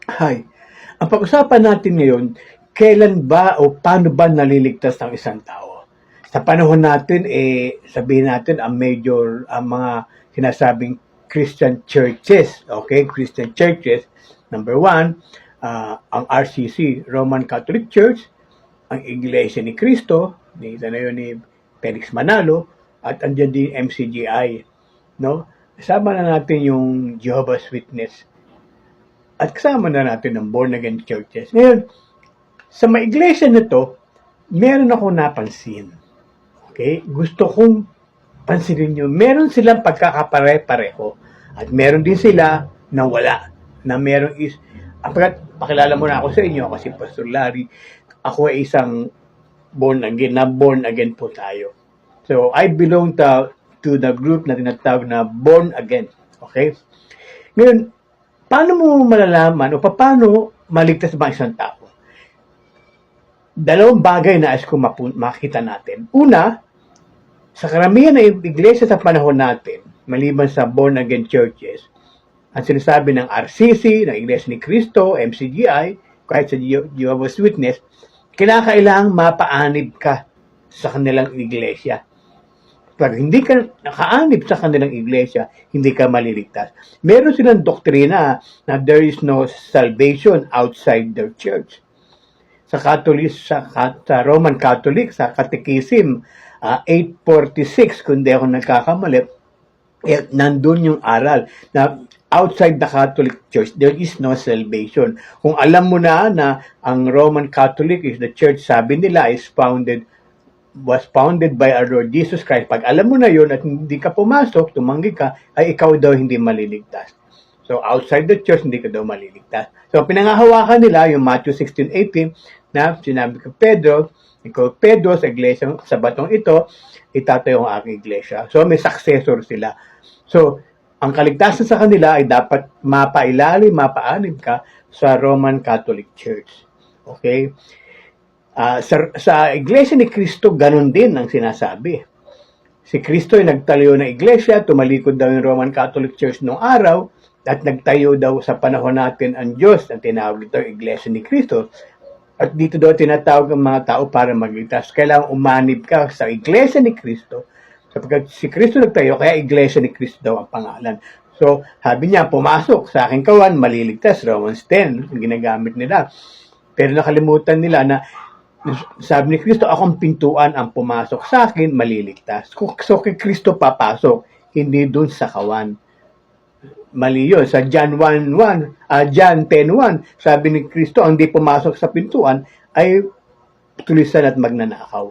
Hi. Ang pag-usapan natin ngayon, kailan ba o paano ba naliligtas ang isang tao? Sa panahon natin, sabihin natin ang mga sinasabing Christian churches, okay? Christian churches, number one, ang RCC, Roman Catholic Church, ang Iglesia ni Cristo, ni Felix Manalo, at andyan din MCGI, no? Kasama na natin yung Jehovah's Witness at kasama na natin ang born again churches. Ngayon, sa mga iglesia na to, meron ako napansin. Okay? Gusto kong pansinin nyo, meron silang pagkakapare-pareho. At meron din sila na wala. Na meron pakilala mo na ako sa inyo, kasi Pastor Larry, ako ay isang born again po tayo. So, I belong to the group na tinatawag na born again. Okay? Ngayon, paano mo malalaman o paano maligtas ba isang tao? Dalawang bagay na ko makita natin. Una, sa karamihan ng iglesia sa panahon natin, maliban sa born-again churches, ang sinasabi ng RCC, ng Iglesia ni Cristo, MCGI, kahit sa Jehovah's Witness, kailangang mapaanib ka sa kanilang iglesia. Pag hindi ka nakaanib sa kanilang iglesia, hindi ka maliligtas. Meron silang doktrina na there is no salvation outside their church. Sa Catholic, sa Roman Catholic, sa Catechism 846, kung di ako nagkakamali, nandun yung aral na outside the Catholic Church, there is no salvation. Kung alam mo na ang Roman Catholic is the church, sabi nila, was founded by our Lord Jesus Christ. Pag alam mo na yun at hindi ka pumasok, tumanggi ka, ay ikaw daw hindi maliligtas. So, outside the church, hindi ka daw maliligtas. So, pinangahawakan nila yung Matthew 16:18 na sinabi ko, Pedro, sa iglesia, sa batong ito, itatayo ang aking iglesia. So, may successor sila. So, ang kaligtasan sa kanila ay dapat mapaanib ka sa Roman Catholic Church. Okay? Sa iglesia ni Cristo, ganun din ang sinasabi. Si Cristo ay nagtayo ng iglesia, tumalikod daw yung Roman Catholic Church noong araw, at nagtayo daw sa panahon natin ang Diyos, ang tinawag dito iglesia ni Cristo. At dito daw tinatawag ang mga tao para magligtas. Kailangang umanib ka sa iglesia ni Cristo, sapagkat si Cristo nagtayo, kaya iglesia ni Cristo daw ang pangalan. So, sabi niya, pumasok sa aking kawan, maliligtas. Romans 10, ang ginagamit nila. Pero nakalimutan nila na sabi ni Cristo, akong pintuan, ang pumasok sa akin, maliligtas. So, kay Cristo papasok, hindi dun sa kawan. Mali yun. Sa John 10:1, sabi ni Cristo, ang di pumasok sa pintuan ay tulisan at magnanakaw.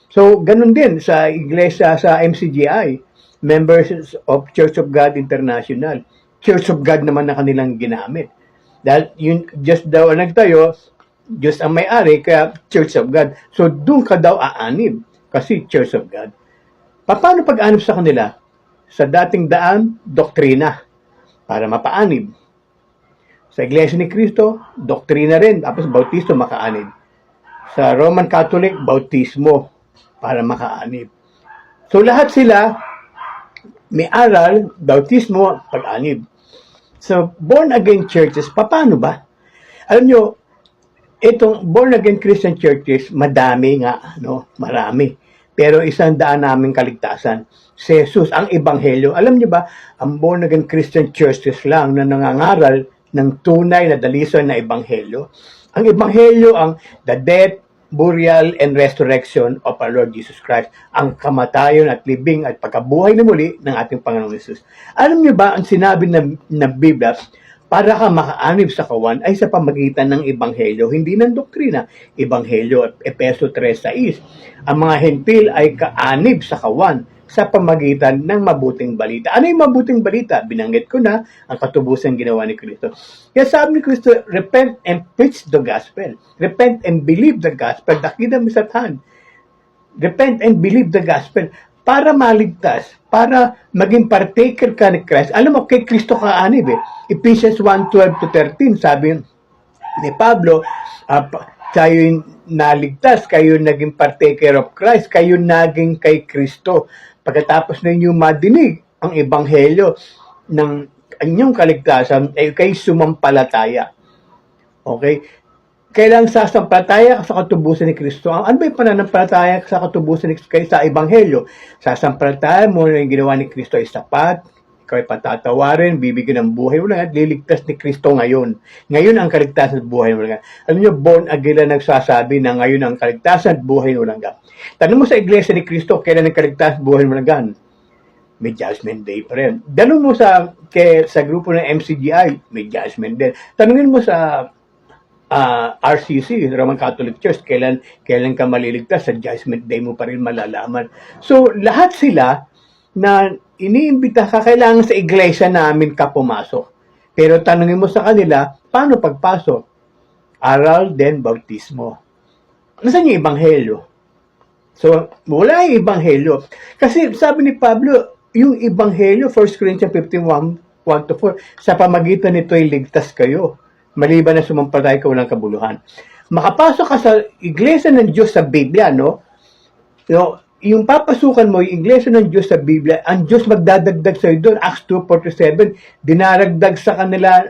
So, ganun din sa iglesia, sa MCGI, Members of Church of God International. Church of God naman na kanilang ginamit. Dahil yun, just daw ang nagtayo, Diyos ang may-ari, kaya Church of God. So, doon ka daw aanib, kasi Church of God. Paano pag-anib sa kanila? Sa dating daan, doktrina, para mapaanib. Sa Iglesia ni Cristo, doktrina rin, tapos bautismo, makaanib. Sa Roman Catholic, bautismo, para makaanib. So, lahat sila, may aral, bautismo, pag-anib. So, born-again churches, paano ba? Alam nyo, itong born-again Christian churches, madami nga, no? Marami. Pero 100 naming kaligtasan. Si Jesus, ang Ebanghelyo. Alam niyo ba, ang born-again Christian churches lang na nangangaral ng tunay na dalisay na Ebanghelyo. Ang Ebanghelyo ang the death, burial, and resurrection of our Lord Jesus Christ. Ang kamatayon at libing at pagkabuhay na muli ng ating Panginoong Jesus. Alam niyo ba, ang sinabi na Biblia, para ka makaanib sa kawan ay sa pamagitan ng Ebanghelyo, hindi ng doktrina. Ebanghelyo, Efeso 3:6. Ang mga hentil ay kaanib sa kawan sa pamagitan ng mabuting balita. Ano yung mabuting balita? Binanggit ko na ang katubusan ginawa ni Kristo. Kaya sabi ni Kristo, repent and preach the gospel. Repent and believe the gospel. The kingdom is at hand. Repent and believe the gospel. Para maligtas, para maging partaker ka ni Christ. Alam mo, kay Kristo ka anib eh. Ephesians 1:12-13, sabi ni Pablo, kayo naligtas, kayo naging partaker of Christ, kayo naging kay Kristo. Pagkatapos ninyo madinig ang ebanghelyo ng inyong kaligtasan, ay kay sumampalataya. Okay? Kailang sasampalataya ka sa katubusan ni Kristo. Ano ba yung pananampalataya sa katubusan ni Kristo sa Ebanghelyo? Sasampalataya mo na yung ginawa ni Kristo ay sapat, ikaw ay patatawarin, bibigyan ng buhay mo lang at liligtas ni Kristo ngayon. Ngayon ang kaligtasan at buhay mo lang. Alam niyo, born again lang nagsasabi na ngayon ang kaligtasan at buhay mo lang. Tanong mo sa iglesia ni Kristo, kailan ang kaligtasan at buhay mo lang? May judgment day pa rin. Tanong mo sa grupo ng MCGI, may judgment day. Tanungin mo sa RCC, Roman Catholic Church, kailan ka maliligtas, sa judgment day mo pa rin malalaman. So, lahat sila na iniimbita ka, kailangan sa iglesia namin ka pumasok. Pero tanungin mo sa kanila, paano pagpasok? Aral, then bautismo. Nasaan yung ebanghelyo? So, wala yung ebanghelyo. Kasi sabi ni Pablo, yung ebanghelyo, 1 Corinthians 15:1 to 4, sa pamagitan nito ay ligtas kayo. Maliban na sumampalataya ka walang kabuluhan. Makapasok ka sa iglesia ng Diyos sa Biblia, no? Yung papasukan mo, yung iglesia ng Diyos sa Biblia, ang Diyos magdadagdag sa iyo doon. Acts 2:47, dinaragdag sa kanila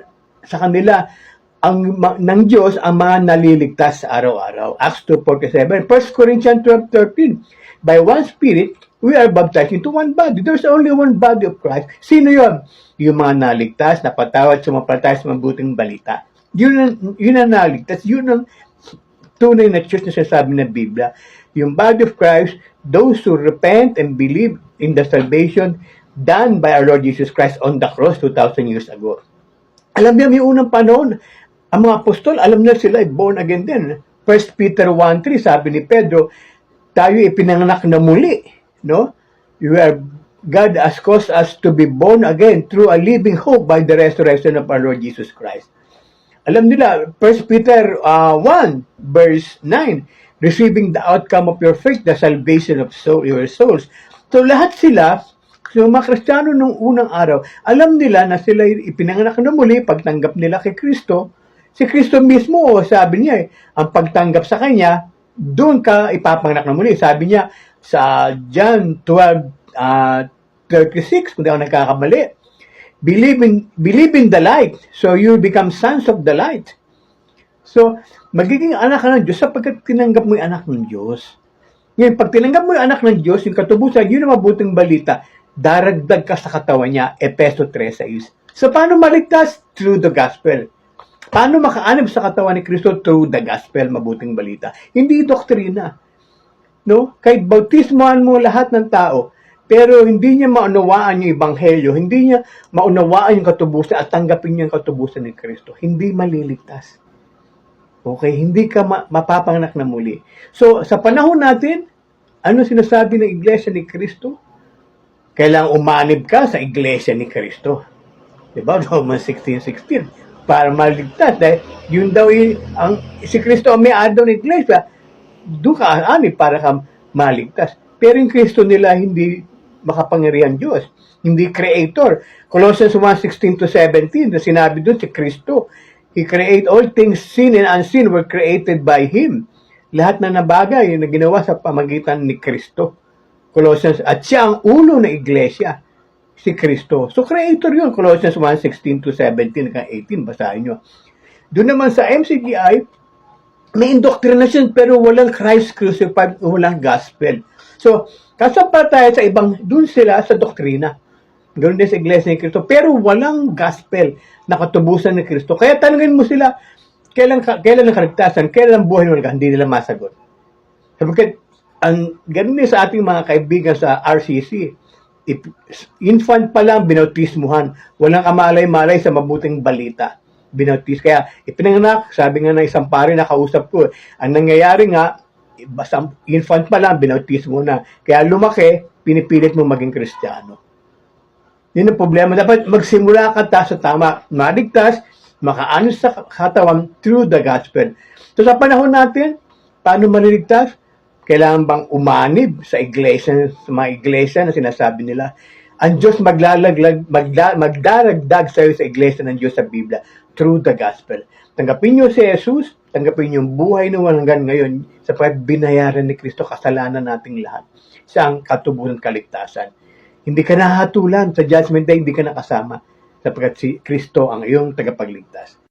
ng Diyos ang mga naliligtas sa araw-araw. Acts 2:47. 1 Corinthians 12:13, by one Spirit, we are baptized into one body. There's only one body of Christ. Sino yon? Yung mga naligtas, napatawad, sumampalataya sa mabuting balita. Yun ang naligtas. Yun ang tunay na church na sinasabi ng Biblia. Yung body of Christ, those who repent and believe in the salvation done by our Lord Jesus Christ on the cross 2,000 years ago. Alam niyo, may unang panahon, ang mga apostol, alam na sila, born again din. 1 Peter 1:3, sabi ni Pedro, tayo ipinanganak na muli. No? God has caused us to be born again through a living hope by the resurrection of our Lord Jesus Christ. Alam nila, 1 Peter 1, verse 9, receiving the outcome of your faith, the salvation of your souls. So lahat sila, so mga Kristiyano nung unang araw, alam nila na sila ipinanganak na muli, pagtanggap nila kay Kristo. Si Kristo mismo, sabi niya, ang pagtanggap sa Kanya, doon ka ipapanganak na muli. Sabi niya, sa John 12:36, kung di ako nagkakamali, believe in the light, so you become sons of the light. So, magiging anak ka ng Diyos sapagkat tinanggap mo yung anak ng Diyos. Ngayon, pag tinanggap mo yung anak ng Diyos, yung katubusan, yun ang mabuting balita, daragdag ka sa katawan niya, Efeso 3:6. So, paano maligtas? Through the gospel. Paano makaanib sa katawan ni Kristo? Through the gospel, mabuting balita. Hindi doktrina. No? Kahit bautismohan mo lahat ng tao, pero hindi niya maunawaan yung ebanghelyo, hindi niya maunawaan yung katubusan at tanggapin niya yung katubusan ni Kristo, hindi maliligtas. Okay? Hindi ka mapapanganak na muli. So, sa panahon natin, ano sinasabi ng iglesia ni Kristo? Kailangang umanib ka sa iglesia ni Kristo. Diba? Romans 16:16. Para maligtas. Dahil yun daw si Kristo ang may-ari daw ng iglesia. Doon ka aanib para ka maligtas. Pero yung Kristo nila hindi makapangyarihan Diyos. Hindi creator. Colossians 1:16-17 na sinabi doon si Kristo. He create all things, seen and unseen were created by Him. Lahat na nabagay na ginawa sa pamagitan ni Kristo. Colossians, at siya ang ulo ng iglesia, si Kristo. So creator yun. Colossians 1:16-17-18, basahin nyo. Doon naman sa MCGI, may indoctrination pero walang Christ crucified, walang gospel. So, kasampataya sa ibang, doon sila sa doktrina. Ganoon din sa iglesia ni Kristo. Pero walang gospel na katubusan ni Kristo. Kaya tanungin mo sila, kailan ang kaligtasan, kailan ang buhay mo, hindi nila masagot. Sapagkat, ganoon din sa ating mga kaibigan sa RCC, infant pa lang, binautismuhan. Walang kamalay-malay sa mabuting balita. Binautis. Kaya, ipinanganak, sabi nga ng isang pare na kausap ko, ang nangyayari nga, basta infant pa lang, binautismo na. Kaya lumaki, pinipilit mo maging Kristiyano. Yun ang problema. Dapat magsimula ka sa tama. Maligtas, makaanos sa katawan through the gospel. So sa panahon natin, paano maliligtas? Kailangan bang umanib sa iglesia, sa mga iglesia na sinasabi nila? Ang Diyos magdaragdag sa iyo sa iglesia ng Diyos sa Biblia through the gospel. Tanggapin niyo si Jesus, tanggapin niyo yung buhay na hanggang ngayon sapagkat binayaran ni Kristo kasalanan nating lahat. Siya ang katubusan at kaligtasan. Hindi ka nahatulan sa judgment day, hindi ka nakasama sapagkat si Kristo ang iyong tagapagligtas.